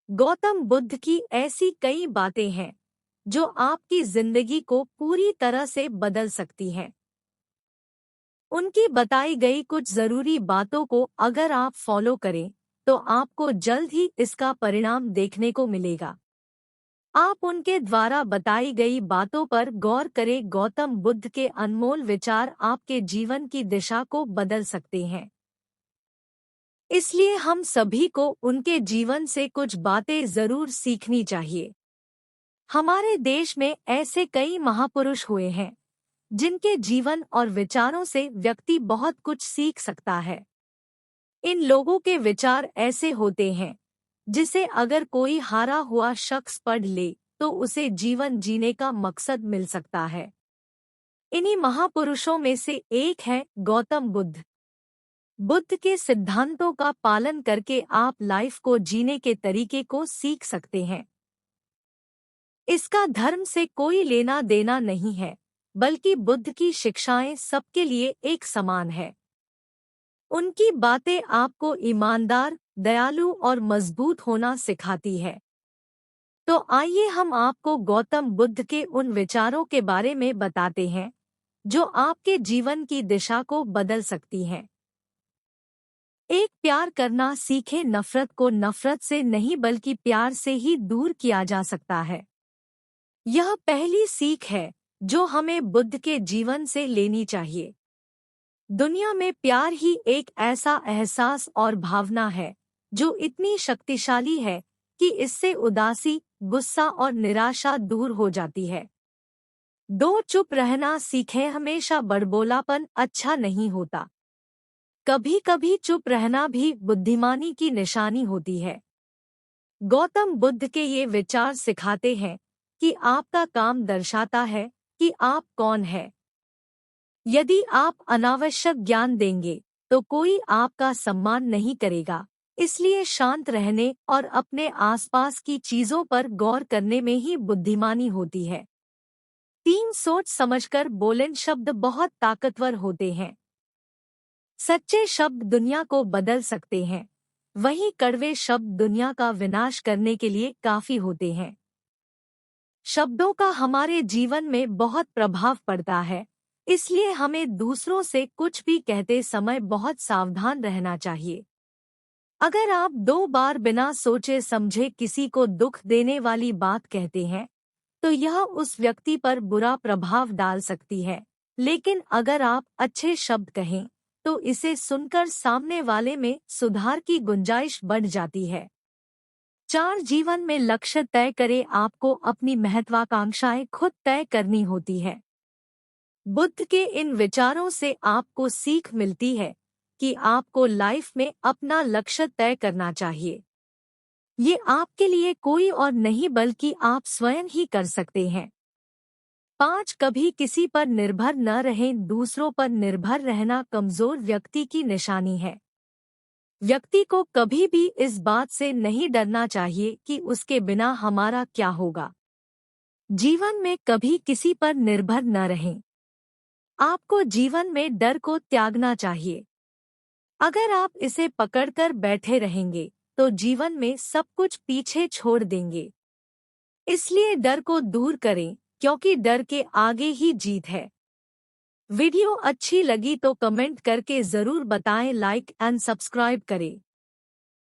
गौतम बुद्ध की ऐसी कई बातें हैं जो आपकी जिंदगी को पूरी तरह से बदल सकती हैं। उनकी बताई गई कुछ जरूरी बातों को अगर आप फॉलो करें तो आपको जल्द ही इसका परिणाम देखने को मिलेगा। आप उनके द्वारा बताई गई बातों पर गौर करें। गौतम बुद्ध के अनमोल विचार आपके जीवन की दिशा को बदल सकते हैं। इसलिए हम सभी को उनके जीवन से कुछ बातें जरूर सीखनी चाहिए। हमारे देश में ऐसे कई महापुरुष हुए हैं जिनके जीवन और विचारों से व्यक्ति बहुत कुछ सीख सकता है। इन लोगों के विचार ऐसे होते हैं जिसे अगर कोई हारा हुआ शख्स पढ़ ले तो उसे जीवन जीने का मकसद मिल सकता है। इन्हीं महापुरुषों में से एक है गौतम बुद्ध। बुद्ध के सिद्धांतों का पालन करके आप लाइफ को जीने के तरीके को सीख सकते हैं। इसका धर्म से कोई लेना देना नहीं है, बल्कि बुद्ध की शिक्षाएं सबके लिए एक समान है। उनकी बातें आपको ईमानदार, दयालु और मजबूत होना सिखाती है। तो आइए हम आपको गौतम बुद्ध के उन विचारों के बारे में बताते हैं जो आपके जीवन की दिशा को बदल सकती हैं। एक, प्यार करना सीखें। नफरत को नफरत से नहीं बल्कि प्यार से ही दूर किया जा सकता है। यह पहली सीख है जो हमें बुद्ध के जीवन से लेनी चाहिए। दुनिया में प्यार ही एक ऐसा एहसास और भावना है जो इतनी शक्तिशाली है कि इससे उदासी, गुस्सा और निराशा दूर हो जाती है। दो, चुप रहना सीखें। हमेशा बड़बोलापन अच्छा नहीं होता। कभी कभी चुप रहना भी बुद्धिमानी की निशानी होती है। गौतम बुद्ध के ये विचार सिखाते हैं कि आपका काम दर्शाता है कि आप कौन हैं। यदि आप अनावश्यक ज्ञान देंगे तो कोई आपका सम्मान नहीं करेगा। इसलिए शांत रहने और अपने आसपास की चीजों पर गौर करने में ही बुद्धिमानी होती है। 3, सोच समझकर बोलें। शब्द बहुत ताकतवर होते हैं। सच्चे शब्द दुनिया को बदल सकते हैं, वहीं कड़वे शब्द दुनिया का विनाश करने के लिए काफी होते हैं। शब्दों का हमारे जीवन में बहुत प्रभाव पड़ता है, इसलिए हमें दूसरों से कुछ भी कहते समय बहुत सावधान रहना चाहिए। अगर आप 2 बार बिना सोचे समझे किसी को दुख देने वाली बात कहते हैं तो यह उस व्यक्ति पर बुरा प्रभाव डाल सकती है। लेकिन अगर आप अच्छे शब्द कहें तो इसे सुनकर सामने वाले में सुधार की गुंजाइश बढ़ जाती है। 4, जीवन में लक्ष्य तय करें। आपको अपनी महत्वाकांक्षाएं खुद तय करनी होती है। बुद्ध के इन विचारों से आपको सीख मिलती है कि आपको लाइफ में अपना लक्ष्य तय करना चाहिए। ये आपके लिए कोई और नहीं बल्कि आप स्वयं ही कर सकते हैं। 5, कभी किसी पर निर्भर न रहें। दूसरों पर निर्भर रहना कमजोर व्यक्ति की निशानी है। व्यक्ति को कभी भी इस बात से नहीं डरना चाहिए कि उसके बिना हमारा क्या होगा। जीवन में कभी किसी पर निर्भर न रहें। आपको जीवन में डर को त्यागना चाहिए। अगर आप इसे पकड़कर बैठे रहेंगे तो जीवन में सब कुछ पीछे छोड़ देंगे। इसलिए डर को दूर करें, क्योंकि डर के आगे ही जीत है। वीडियो अच्छी लगी तो कमेंट करके जरूर बताएं, लाइक एंड सब्सक्राइब करें।